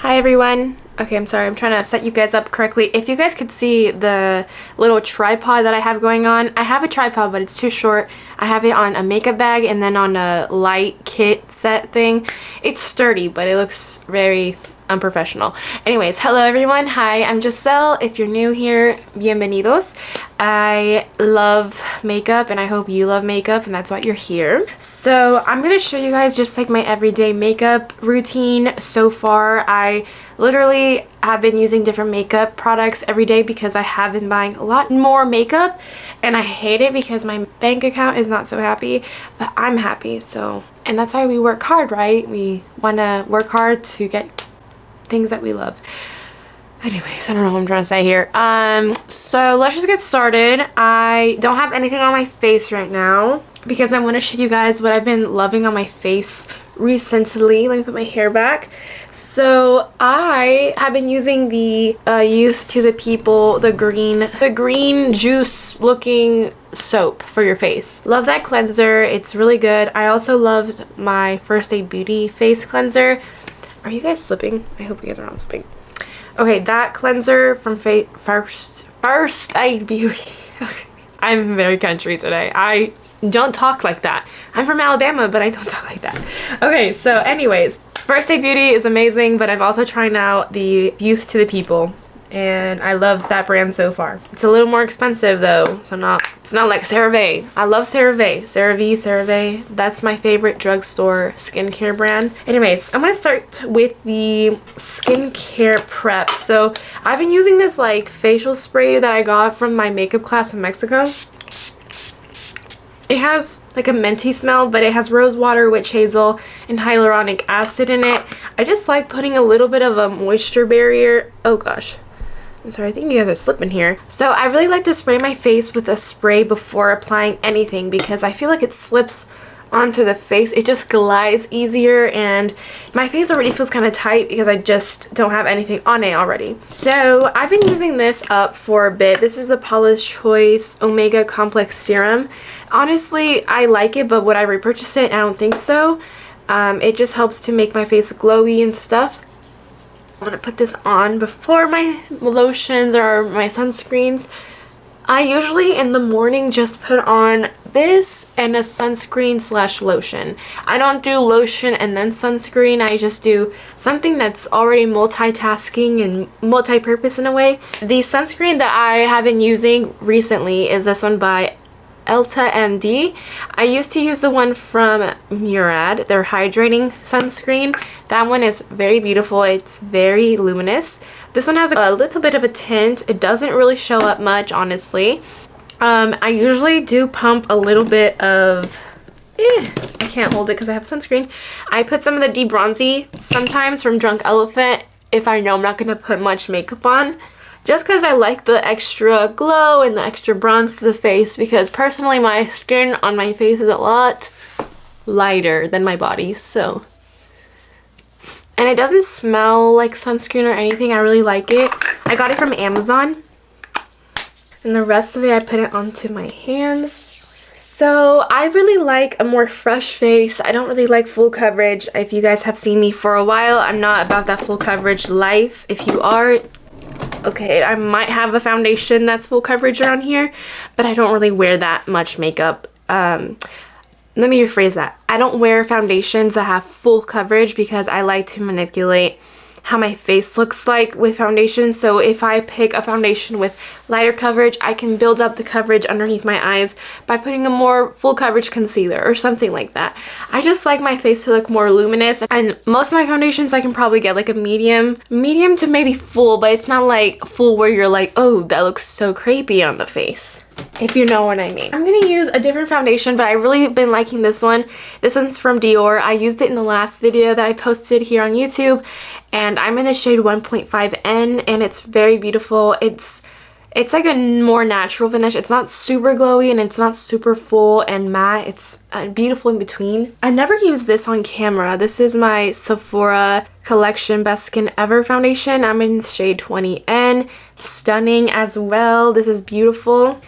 Hi everyone. Okay, I'm sorry, I'm trying to set you guys up correctly. If you guys could see the little tripod that I have going on, I have a tripod but it's too short. I have it on a makeup bag and then on a light kit set thing. It's sturdy but it looks very unprofessional. Anyways, hello everyone. Hi, I'm Giselle. If you're new here, bienvenidos. I love makeup and I hope you love makeup and that's why you're here. So I'm gonna show you guys just like my everyday makeup routine so far. I literally have been using different makeup products every day because I have been buying a lot more makeup and I hate it because my bank account is not so happy, but I'm happy. So, and that's why we work hard, right? We want to work hard to get things that we love. Anyways, I don't know what I'm trying to say here. So let's just get started. I don't have anything on my face right now because I want to show you guys what I've been loving on my face recently. Let me put my hair back. So I have been using the Youth to the People, the green juice looking soap for your face. Love that cleanser. It's really good. I also loved my First Aid Beauty face cleanser. Are you guys slipping? I hope you guys are not slipping. Okay, that cleanser from First Aid Beauty. Okay. I'm very country today. I don't talk like that. I'm from Alabama, but I don't talk like that. Okay, so anyways, First Aid Beauty is amazing, but I'm also trying out the Youth to the People. And I love that brand so far. It's a little more expensive though, so it's not like CeraVe. I love CeraVe. CeraVe. That's my favorite drugstore skincare brand. Anyways, I'm gonna start with the skincare prep. So I've been using this like facial spray that I got from my makeup class in Mexico. It has like a minty smell, but it has rose water, witch hazel, and hyaluronic acid in it. I just like putting a little bit of a moisture barrier. Oh gosh. I'm sorry, I think you guys are slipping here. So I really like to spray my face with a spray before applying anything because I feel like it slips onto the face. It just glides easier and my face already feels kind of tight because I just don't have anything on it already. So I've been using this up for a bit. This is the Paula's Choice Omega Complex Serum. Honestly, I like it, but would I repurchase it? I don't think so. It just helps to make my face glowy and stuff. I'm going to put this on before my lotions or my sunscreens. I usually in the morning just put on this and a sunscreen slash lotion. I don't do lotion and then sunscreen. I just do something that's already multitasking and multi-purpose in a way. The sunscreen that I have been using recently is this one by Elta MD. I used to use the one from Murad, their hydrating sunscreen. That one is very beautiful. It's very luminous. This one has a little bit of a tint. It doesn't really show up much, honestly. I usually do pump a little bit of I can't hold it because I have sunscreen. I put some of the debronzy sometimes from Drunk Elephant if I know I'm not going to put much makeup on. Just because I like the extra glow and the extra bronze to the face, because personally my skin on my face is a lot lighter than my body, so. And it doesn't smell like sunscreen or anything. I really like it. I got it from Amazon. And the rest of it I put it onto my hands. So I really like a more fresh face. I don't really like full coverage. If you guys have seen me for a while, I'm not about that full coverage life. If you are, okay, I might have a foundation that's full coverage around here, but I don't really wear that much makeup. Let me rephrase that. I don't wear foundations that have full coverage because I like to manipulate how my face looks like with foundation. So if I pick a foundation with lighter coverage, I can build up the coverage underneath my eyes by putting a more full coverage concealer or something like that. I just like my face to look more luminous, and most of my foundations I can probably get like a medium to maybe full, but it's not like full where you're like, oh, that looks so crepey on the face, if you know what I mean. I'm gonna use a different foundation, but I really been liking this one. This one's from Dior. I used it in the last video that I posted here on YouTube, and I'm in the shade 1.5N, and it's very beautiful. It's like a more natural finish. It's not super glowy and it's not super full and matte. It's beautiful in between. I never used this on camera. This is my Sephora Collection Best Skin Ever foundation. I'm in shade 20N. Stunning as well. This is beautiful.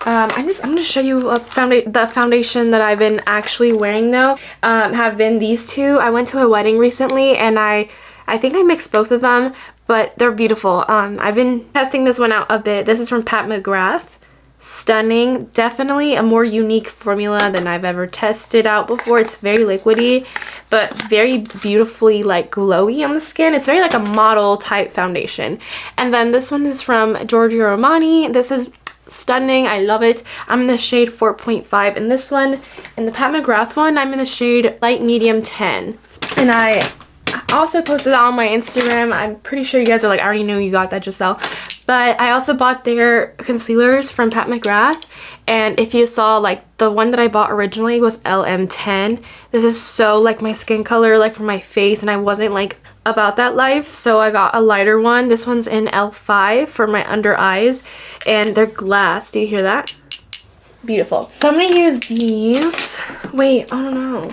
I'm gonna show you the foundation that I've been actually wearing though. Have been these two. I went to a wedding recently and I I think I mixed both of them, but they're beautiful. I've been testing this one out a bit. This is from McGrath. Stunning. Definitely a more unique formula than I've ever tested out before. It's very liquidy, but very beautifully like glowy on the skin. It's very like a model type foundation. And then this one is from Giorgio Armani. This is stunning. I love it. I'm in the shade 4.5 in this one. In the McGrath one, I'm in the shade light medium 10. And I also posted that on my Instagram. I'm pretty sure you guys are like, I already knew you got that, Giselle. But I also bought their concealers from McGrath. And if you saw, like, the one that I bought originally was LM10. This is so like my skin color, like for my face, and I wasn't like about that life, so I got a lighter one. This one's in L5 for my under eyes, and they're glass. Do you hear that? Beautiful. So I'm gonna use these. Wait, I don't know.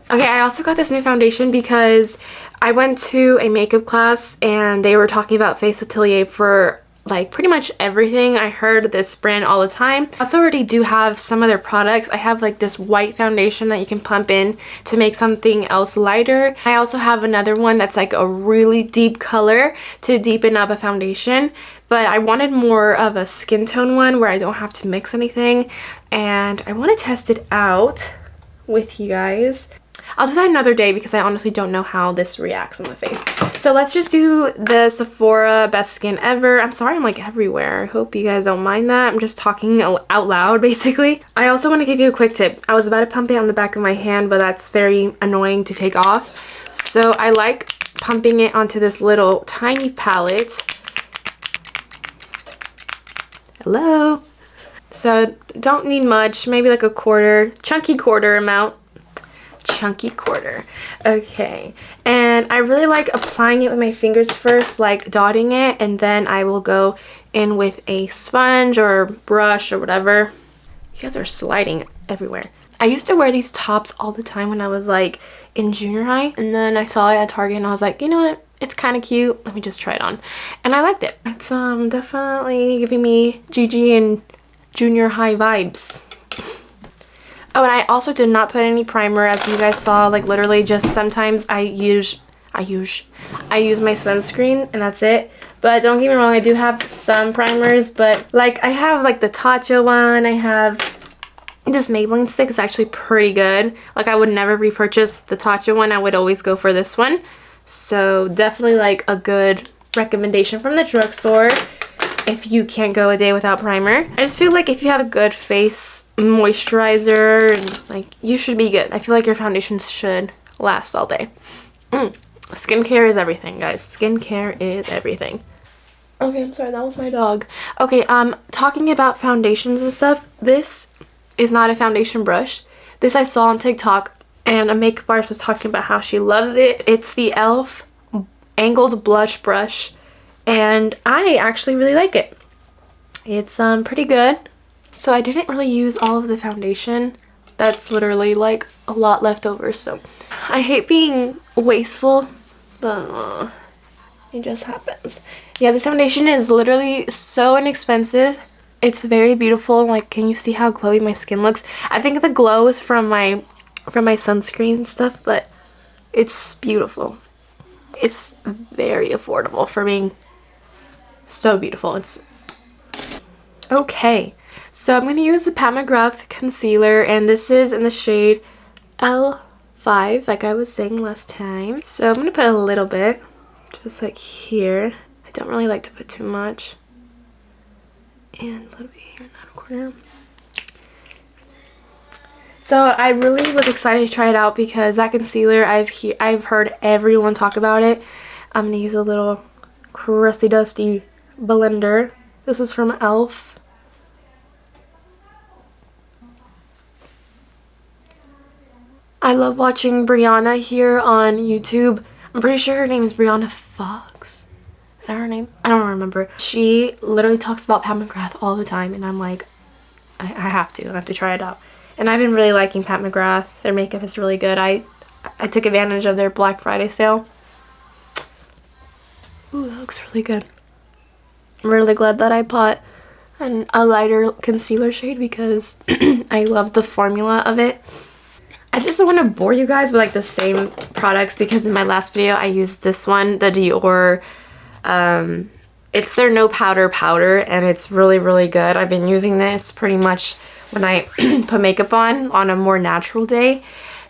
Okay, I also got this new foundation because I went to a makeup class and they were talking about Face Atelier for like pretty much everything. I heard this brand all the time. I also already do have some of their products. I have like this white foundation that you can pump in to make something else lighter. I also have another one that's like a really deep color to deepen up a foundation, but I wanted more of a skin tone one where I don't have to mix anything, and I want to test it out with you guys. I'll do that another day because I honestly don't know how this reacts on the face. So let's just do the Sephora Best Skin Ever. I'm sorry I'm like everywhere. I hope you guys don't mind that. I'm just talking out loud basically. I also want to give you a quick tip. I was about to pump it on the back of my hand, but that's very annoying to take off. So I like pumping it onto this little tiny palette. Hello. So don't need much, maybe like a quarter, chunky quarter amount. Chunky quarter. Okay, and I really like applying it with my fingers first, like dotting it, and then I will go in with a sponge or brush or whatever. You guys are sliding everywhere. I used to wear these tops all the time when I was like in junior high, and then I saw it at Target and I was like, you know what, it's kind of cute, let me just try it on, and I liked it. It's definitely giving me GG and junior high vibes. Oh, and I also did not put any primer, as you guys saw. Like literally just sometimes I use my sunscreen and that's it. But don't get me wrong, I do have some primers, but like I have like the Tatcha one, I have this Maybelline stick. Is actually pretty good. Like I would never repurchase the Tatcha one, I would always go for this one. So definitely like a good recommendation from the drugstore if you can't go a day without primer. I just feel like if you have a good face moisturizer, and like you should be good. I feel like your foundations should last all day. Skincare is everything, guys. Skincare is everything. Okay, I'm sorry, that was my dog. Okay, talking about foundations and stuff, this is not a foundation brush. This I saw on TikTok, and a makeup artist was talking about how she loves it. It's the e.l.f. angled blush brush, and I actually really like it. It's pretty good. So I didn't really use all of the foundation. That's literally like a lot left over, so I hate being wasteful, but it just happens. Yeah, this foundation is literally so inexpensive. It's very beautiful. Like, can you see how glowy my skin looks? I think the glow is from my sunscreen and stuff, but it's beautiful. It's very affordable for being so beautiful. It's okay. So I'm going to use the McGrath concealer, and this is in the shade L5, like I was saying last time. So I'm going to put a little bit, just like here. I don't really like to put too much. And a little bit here in that corner. So I really was excited to try it out because that concealer, I've heard everyone talk about it. I'm going to use a little crusty dusty blender. This is from e.l.f. I love watching Brianna here on YouTube. I'm pretty sure her name is Brianna Fox. Is that her name? I don't remember. She literally talks about McGrath all the time, and I'm like, I have to try it out. And I've been really liking McGrath. Their makeup is really good. I took advantage of their Black Friday sale. Ooh, that looks really good. I'm really glad that I bought a lighter concealer shade because I love the formula of it. I just don't want to bore you guys with like the same products because in my last video I used this one, the Dior. It's their no powder powder, and it's really, really good. I've been using this pretty much when I put makeup on a more natural day.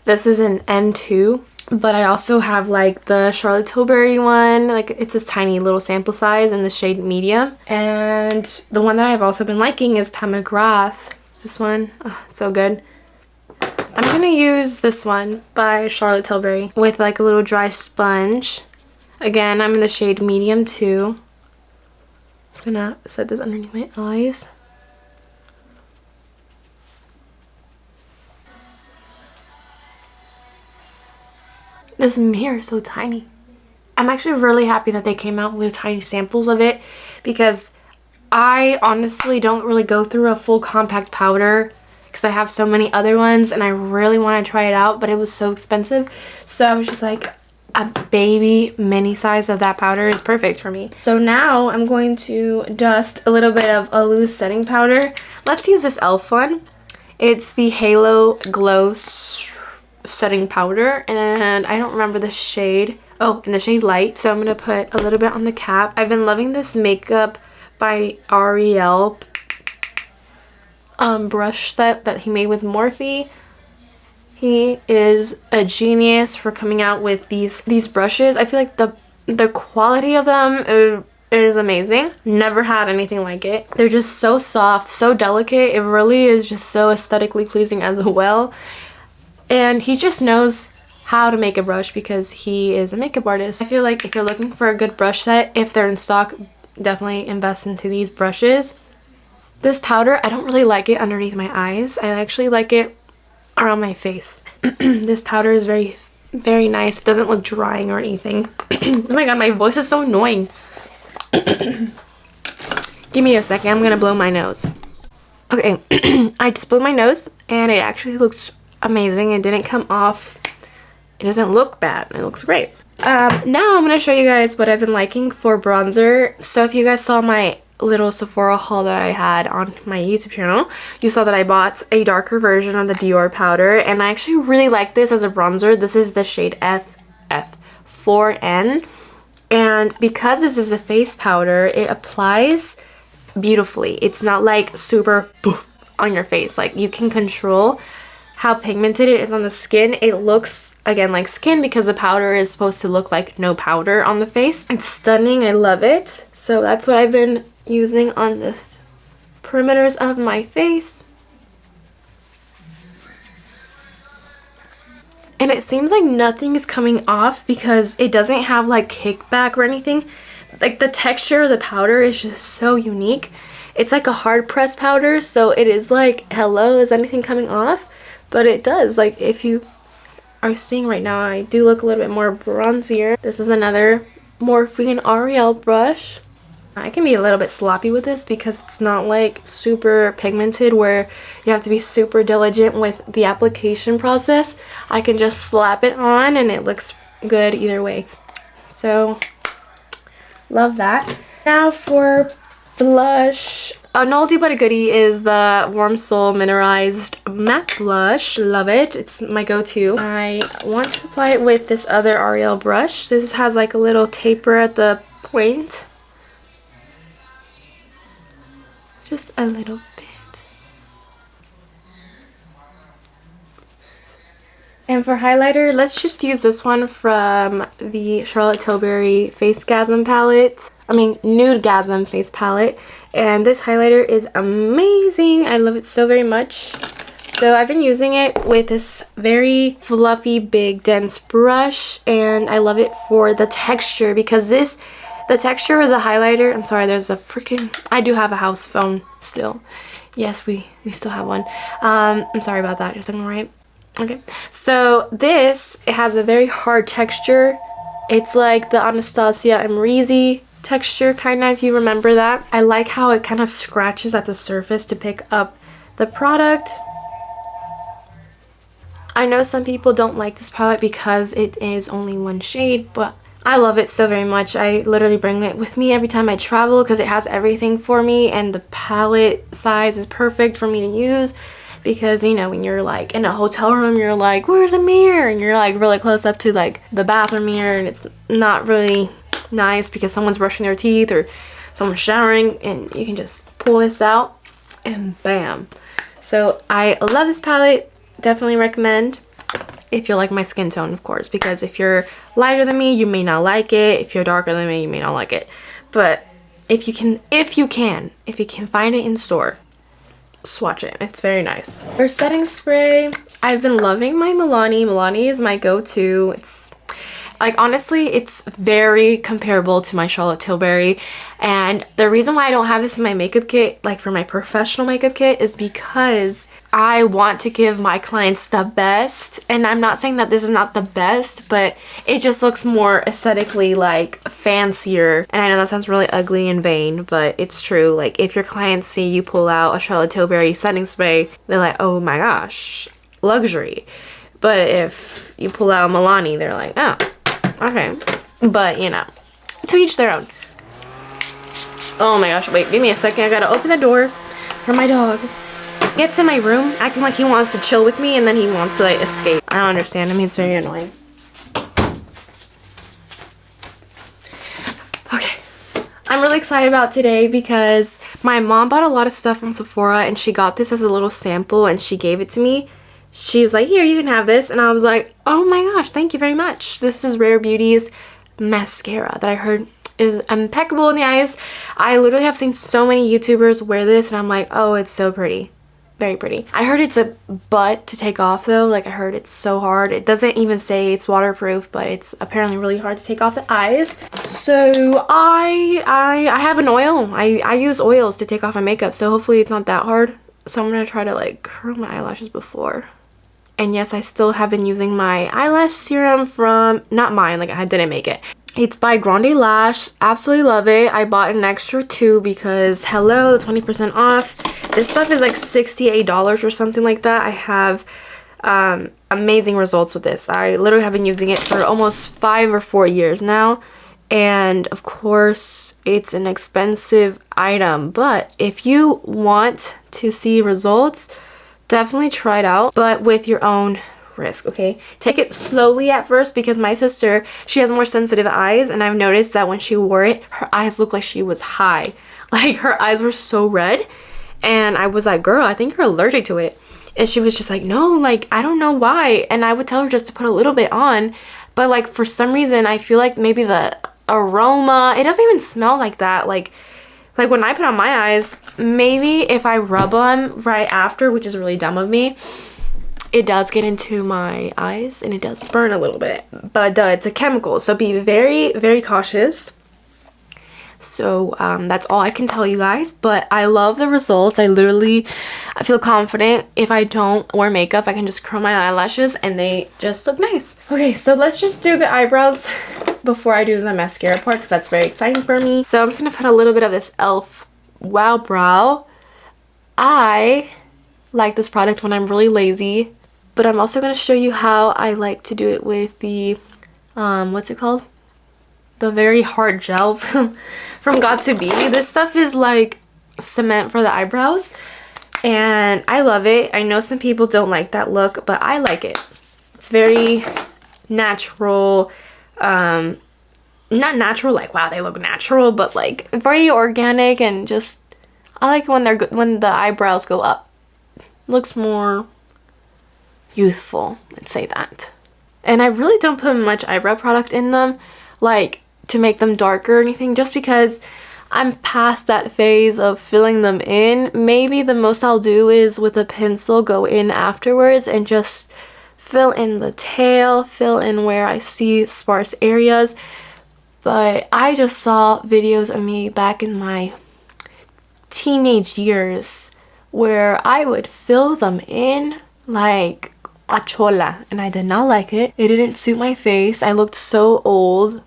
This is an N2, but I also have like the Charlotte Tilbury one. Like it's a tiny little sample size in the shade medium. And the one that I've also been liking is McGrath. This one, oh, it's so good. I'm gonna use this one by Charlotte Tilbury with like a little dry sponge. Again, I'm in the shade medium too. I'm just gonna set this underneath my eyes. This mirror is so tiny. I'm actually really happy that they came out with tiny samples of it because I honestly don't really go through a full compact powder because I have so many other ones and I really want to try it out, but it was so expensive. So I was just like, a baby mini size of that powder is perfect for me. So now I'm going to dust a little bit of a loose setting powder. Let's use this e.l.f. one. It's the Halo Glow setting powder, and I don't remember the shade. Oh, in the shade light. So I'm going to put a little bit on the cap. I've been loving this Makeup by Ariel brush set that he made with Morphe. He is a genius for coming out with these brushes. I feel like the quality of them is amazing. Never had anything like it. They're just so soft, so delicate. It really is just so aesthetically pleasing as well. And he just knows how to make a brush because he is a makeup artist. I feel like if you're looking for a good brush set, if they're in stock, definitely invest into these brushes. This powder, I don't really like it underneath my eyes. I actually like it around my face. This powder is very, very nice. It doesn't look drying or anything. Oh my god, my voice is so annoying. Give me a second, I'm gonna blow my nose. Okay, I just blew my nose and it actually looks amazing. It didn't come off. It doesn't look bad. It looks great. Now I'm gonna show you guys what I've been liking for bronzer. So if you guys saw my little Sephora haul that I had on my YouTube channel, you saw that I bought a darker version of the Dior powder, and I actually really like this as a bronzer. This is the shade FF4N, and because this is a face powder, it applies beautifully. It's not like super on your face. Like you can control how pigmented it is on the skin. It looks again like skin because the powder is supposed to look like no powder on the face. It's stunning. I love it. So that's what I've been using on the perimeters of my face. And it seems like nothing is coming off because it doesn't have like kickback or anything. Like the texture of the powder is just so unique. It's like a hard pressed powder, so it is like, hello, is anything coming off? But it does. Like if you are seeing right now, I do look a little bit more bronzier. This is another Morphe Ariel brush. I can be a little bit sloppy with this because it's not like super pigmented where you have to be super diligent with the application process. I can just slap it on and it looks good either way. So love that. Now for blush. An oldie but a goodie is the Warm Soul Mineralized Matte Blush. Love it. It's my go-to. I want to apply it with this other Ariel brush. This has like a little taper at the point. Just a little bit. And for highlighter, let's just use this one from the Charlotte Tilbury Nudegasm palette. Nudegasm face palette. And this highlighter is amazing. I love it so very much. So I've been using it with this very fluffy, big, dense brush. And I love it for the texture because the texture of the highlighter, I'm sorry, there's a freaking, I do have a house phone still. Yes, we still have one. I'm sorry about that, just ignore it. Okay, so this, it has a very hard texture. It's like the Anastasia Amrezy texture, kind of, if you remember that. I like how it kind of scratches at the surface to pick up the product. I know some people don't like this palette because it is only one shade, but I love it so very much. I literally bring it with me every time I travel because it has everything for me and the palette size is perfect for me to use. because, you know, when you're like in a hotel room, you're like, where's a mirror? And you're like really close up to like the bathroom mirror, and it's not really nice because someone's brushing their teeth or someone's showering, and you can just pull this out and bam. So I love this palette. Definitely recommend if you like my skin tone, of course, because if you're lighter than me, you may not like it. If you're darker than me, you may not like it. But if you can find it in store, swatch it. It's very nice. For setting spray, I've been loving my Milani. Milani is my go-to. It's like, honestly, it's very comparable to my Charlotte Tilbury. And the reason why I don't have this in my makeup kit, like for my professional makeup kit, is because I want to give my clients the best. And I'm not saying that this is not the best, but it just looks more aesthetically like fancier. And I know that sounds really ugly and vain, but it's true. Like, if your clients see you pull out a Charlotte Tilbury setting spray, they're like, oh my gosh, luxury. But if you pull out a Milani, they're like, oh, okay. But, you know, to each their own. Oh my gosh, wait, give me a second. I gotta open the door for my dogs. He gets in my room acting like he wants to chill with me, and then he wants to like escape. I don't understand him. He's very annoying. Okay. I'm really excited about today because my mom bought a lot of stuff from Sephora, and she got this as a little sample and she gave it to me. She was like, here, you can have this. And I was like, oh my gosh, thank you very much. This is Rare Beauty's mascara that I heard is impeccable in the eyes. I literally have seen so many YouTubers wear this, and I'm like, oh, it's so pretty. Very pretty. I heard it's a butt to take off though. Like, I heard it's so hard. It doesn't even say it's waterproof, but it's apparently really hard to take off the eyes. So I have an oil. I use oils to take off my makeup, so hopefully it's not that hard. So I'm gonna try to like curl my eyelashes before. And yes, I still have been using my eyelash serum from, not mine, like I didn't make it. It's by Grande Lash. Absolutely love it. I bought an extra 2 because, hello, the 20% off. This stuff is like $68 or something like that. I have amazing results with this. I literally have been using it for almost 5 or 4 years now. And of course, it's an expensive item. But if you want to see results, definitely try it out, but with your own risk, okay? Take it slowly at first, because my sister, she has more sensitive eyes, and I've noticed that when she wore it, her eyes looked like she was high. Like, her eyes were so red, and I was like, girl, I think you're allergic to it. And she was just like, no, like, I don't know why. And I would tell her just to put a little bit on, but like, for some reason, I feel like maybe the aroma, it doesn't even smell like that. Like when I put on my eyes, maybe if I rub them right after, which is really dumb of me, it does get into my eyes and it does burn a little bit. But it's a chemical, so be very, very cautious. So that's all I can tell you guys, but I love the results. I feel confident. If I don't wear makeup, I can just curl my eyelashes and they just look nice. Okay, so let's just do the eyebrows before I do the mascara part, because that's very exciting for me. So I'm just gonna put a little bit of this e.l.f. Wow Brow. I like this product when I'm really lazy, but I'm also gonna show you how I like to do it with the what's it called? The very hard gel from Got2be. This stuff is like cement for the eyebrows, and I love it. I know some people don't like that look, but I like it. It's very natural. Not natural like wow they look natural, but like very organic, and just I like when when the eyebrows go up. Looks more youthful, let's say that. And I really don't put much eyebrow product in them, like to make them darker or anything, just because I'm past that phase of filling them in. Maybe the most I'll do is with a pencil go in afterwards and just fill in the tail, fill in where I see sparse areas. But I just saw videos of me back in my teenage years where I would fill them in like a chola, and I did not like it. It didn't suit my face. I looked so old.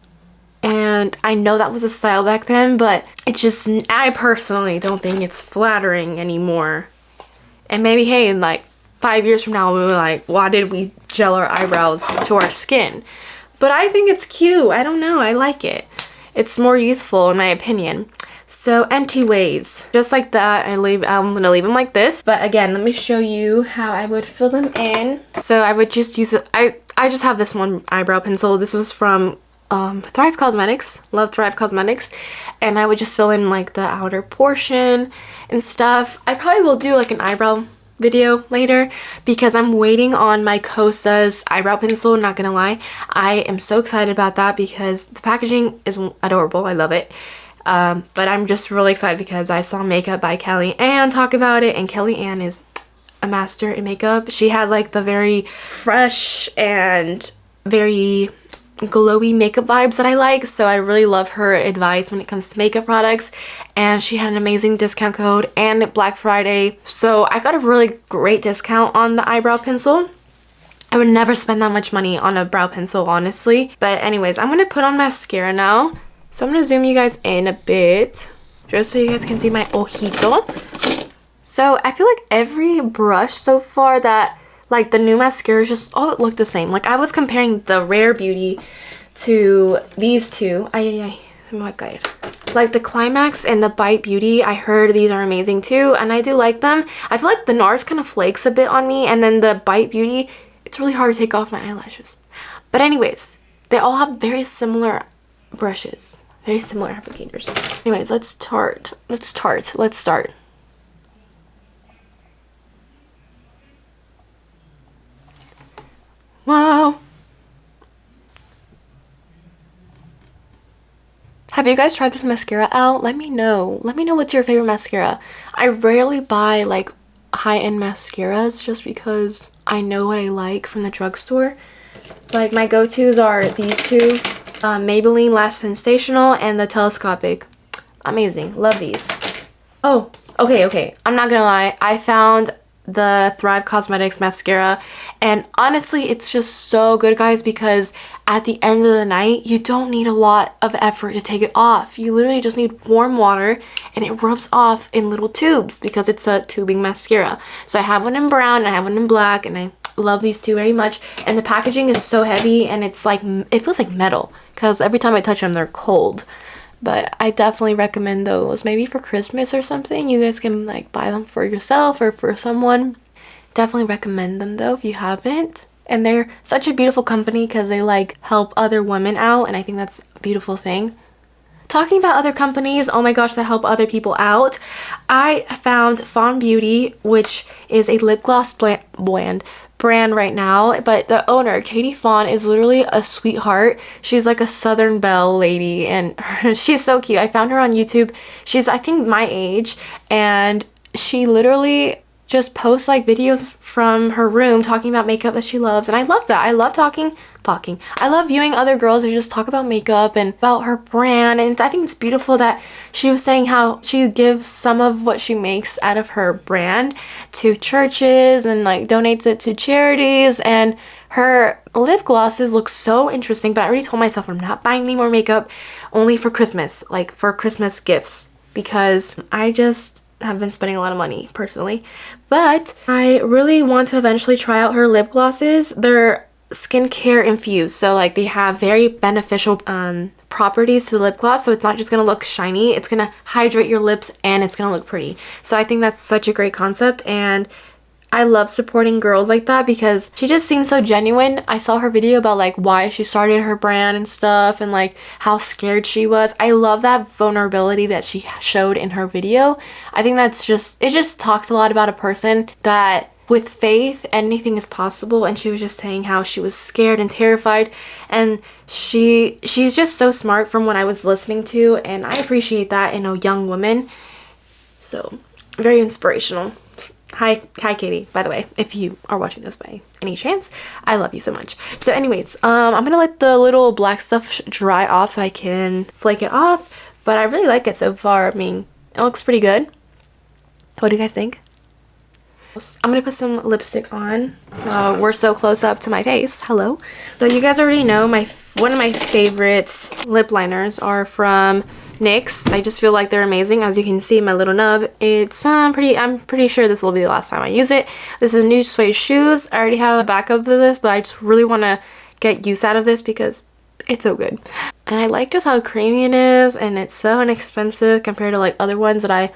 And I know that was a style back then, but it's just, I personally don't think it's flattering anymore. And maybe, hey, in like 5 years from now, we'll be like, why did we gel our eyebrows to our skin? But I think it's cute. I don't know. I like it. It's more youthful in my opinion. So empty ways, just like that. I'm gonna leave them like this. But again, let me show you how I would fill them in. So I would just use it. I just have this one eyebrow pencil. This was from Thrive Cosmetics. Love Thrive Cosmetics. And I would just fill in like the outer portion and stuff. I probably will do like an eyebrow video later because I'm waiting on my Kosas eyebrow pencil, not gonna lie. I am so excited about that because the packaging is adorable. I love it. But I'm just really excited because I saw Makeup by Kellyanne talk about it, and Kellyanne is a master in makeup. She has like the very fresh and very glowy makeup vibes that I like, so I really love her advice when it comes to makeup products. And she had an amazing discount code and Black Friday, so I got a really great discount on the eyebrow pencil. I would never spend that much money on a brow pencil, honestly. But anyways, I'm gonna put on mascara now. So I'm gonna zoom you guys in a bit just so you guys can see my ojito. So I feel like every brush so far that like the new mascara just all look the same. Like I was comparing the Rare Beauty to these two. Oh my god. Like the Climax and the Bite Beauty, I heard these are amazing too, and I do like them. I feel like the NARS kind of flakes a bit on me, and then the Bite Beauty, it's really hard to take off my eyelashes. But anyways, they all have very similar brushes, very similar applicators. Anyways, let's start. Wow. Have you guys tried this mascara out? Let me know. Let me know what's your favorite mascara. I rarely buy like high-end mascaras just because I know what I like from the drugstore. Like my go-tos are these two, Maybelline Lash Sensational and the Telescopic. Amazing. Love these. Oh, okay. I'm not gonna lie. I found the Thrive Cosmetics mascara, and honestly it's just so good, guys, because at the end of the night you don't need a lot of effort to take it off. You literally just need warm water and it rubs off in little tubes because it's a tubing mascara. So I have one in brown and I have one in black, and I love these two very much. And the packaging is so heavy and it's like, it feels like metal because every time I touch them they're cold. But I definitely recommend those. Maybe for Christmas or something, you guys can like buy them for yourself or for someone. Definitely recommend them though if you haven't. And they're such a beautiful company because they like help other women out, and I think that's a beautiful thing. Talking about other companies, oh my gosh, that help other people out. I found Fawn Beauty, which is a lip gloss brand right now, but the owner, Katie Fawn, is literally a sweetheart. She's like a Southern Belle lady, and she's so cute. I found her on YouTube. She's, I think, my age, and she literally just posts like videos from her room talking about makeup that she loves, and I love that. I love talking. I love viewing other girls who just talk about makeup and about her brand, and I think it's beautiful that she was saying how she gives some of what she makes out of her brand to churches and like donates it to charities. And her lip glosses look so interesting, but I already told myself I'm not buying any more makeup, only for Christmas, like for Christmas gifts, because I just have been spending a lot of money personally. But I really want to eventually try out her lip glosses. They're skincare infused, so like they have very beneficial properties to the lip gloss, so it's not just gonna look shiny, it's gonna hydrate your lips and it's gonna look pretty. So I think that's such a great concept, and I love supporting girls like that because she just seems so genuine. I saw her video about like why she started her brand and stuff, and like how scared she was. I love that vulnerability that she showed in her video. I think that's just, it just talks a lot about a person that with faith anything is possible. And she was just saying how she was scared and terrified, and she's just so smart from what I was listening to, and I appreciate that in a young woman. So very inspirational. Hi Katie, by the way, if you are watching this by any chance, I love you so much. So anyways, I'm gonna let the little black stuff dry off so I can flake it off, but I really like it so far. I mean, it looks pretty good. What do you guys think? I'm gonna put some lipstick on. We're so close up to my face. Hello. So you guys already know one of my favorites lip liners are from NYX. I just feel like they're amazing. As you can see, my little nub, it's I'm pretty sure this will be the last time I use it. This is Nude Suede Shoes. I already have a backup of this, but I just really want to get use out of this because it's so good. And I like just how creamy it is, and it's so inexpensive compared to like other ones that I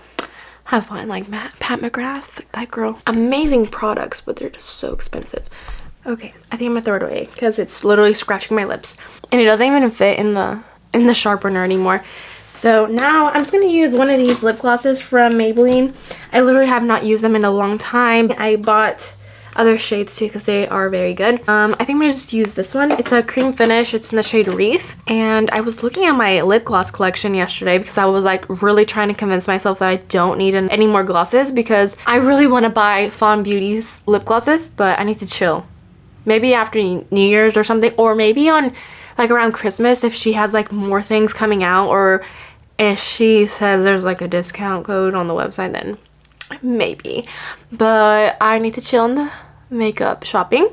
have found, like Pat McGrath, that girl. Amazing products, but they're just so expensive. Okay, I think I'm gonna throw it away because it's literally scratching my lips. And it doesn't even fit in the sharpener anymore. So now I'm just gonna use one of these lip glosses from Maybelline. I literally have not used them in a long time. I bought other shades too because they are very good. I think I'm gonna just use this one. It's a cream finish. It's in the shade Reef. And I was looking at my lip gloss collection yesterday because I was like really trying to convince myself that I don't need any more glosses because I really want to buy Fawn Beauty's lip glosses, but I need to chill. Maybe after New Year's or something, or maybe on like around Christmas if she has like more things coming out, or if she says there's like a discount code on the website, then maybe. But I need to chill on the makeup shopping.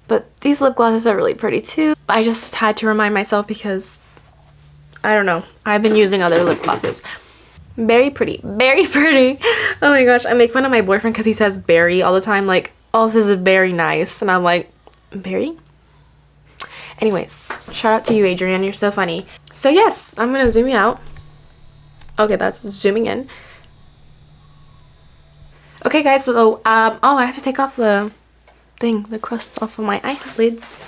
But these lip glosses are really pretty too. I just had to remind myself because I don't know, I've been using other lip glosses. Very pretty, very pretty. Oh my gosh, I make fun of my boyfriend because he says berry all the time, like, oh, this is very nice, and I'm like, berry? Anyways, shout out to you, Adrian, you're so funny. So yes, I'm gonna zoom you out. Okay, that's zooming in. Okay guys, so oh, I have to take off the thing, the crust off of my eyelids.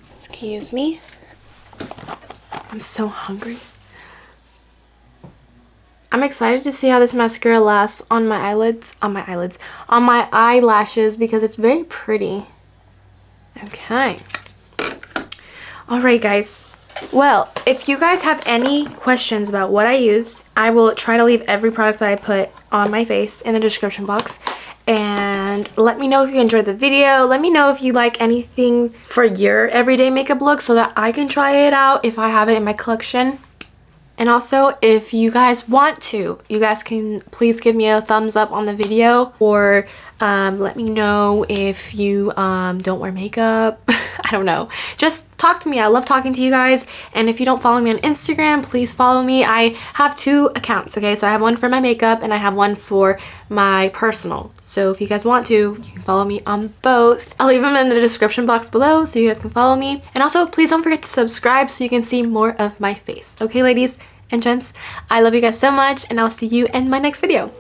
Excuse me. I'm so hungry. I'm excited to see how this mascara lasts on my on my eyelashes because it's very pretty. Okay. Alright guys. Well, if you guys have any questions about what I used, I will try to leave every product that I put on my face in the description box. And let me know if you enjoyed the video. Let me know if you like anything for your everyday makeup look so that I can try it out if I have it in my collection. And also, if you guys want to, you guys can please give me a thumbs up on the video, or let me know if you don't wear makeup. I don't know. Just talk to me. I love talking to you guys. And if you don't follow me on Instagram, please follow me. I have 2 accounts, okay? So I have one for my makeup and I have one for my personal. So if you guys want to, you can follow me on both. I'll leave them in the description box below so you guys can follow me. And also, please don't forget to subscribe so you can see more of my face. Okay, ladies and gents? I love you guys so much, and I'll see you in my next video.